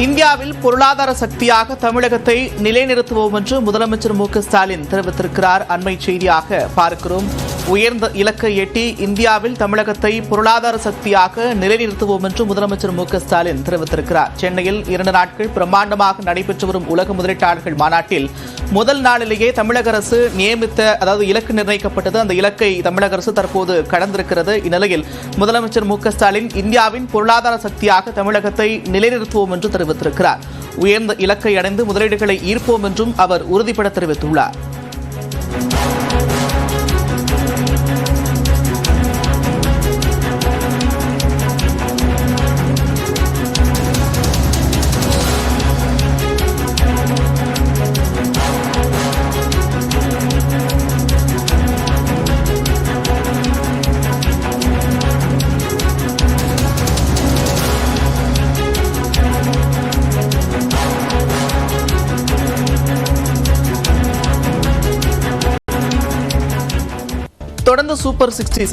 இந்தியாவில் பொருளாதார சக்தியாக தமிழகத்தை நிலைநிறுத்துவோம் என்று முதலமைச்சர் மு க ஸ்டாலின் தெரிவித்திருக்கிறார். அண்மை செய்தியாக பார்க்கிறோம். உயர்ந்த இலக்கை எட்டி இந்தியாவில் தமிழகத்தை பொருளாதார சக்தியாக நிலைநிறுத்துவோம் என்று முதலமைச்சர் மு க ஸ்டாலின் தெரிவித்திருக்கிறார். சென்னையில் 2 நாட்கள் பிரம்மாண்டமாக நடைபெற்று வரும் உலக முதலீட்டாளர்கள் மாநாட்டில் முதல் நாளிலேயே தமிழக அரசு இலக்கு நிர்ணயிக்கப்பட்டது. அந்த இலக்கை தமிழக அரசு தற்போது கடந்திருக்கிறது. இந்நிலையில் முதலமைச்சர் மு க ஸ்டாலின் இந்தியாவின் பொருளாதார சக்தியாக தமிழகத்தை நிலைநிறுத்துவோம் என்று தெரிவித்திருக்கிறார். உயர்ந்த இலக்கை அடைந்து முதலீடுகளை ஈர்ப்போம் என்றும் அவர் உறுதிபட தெரிவித்துள்ளார். தொடர்ந்து சூப்பர் 60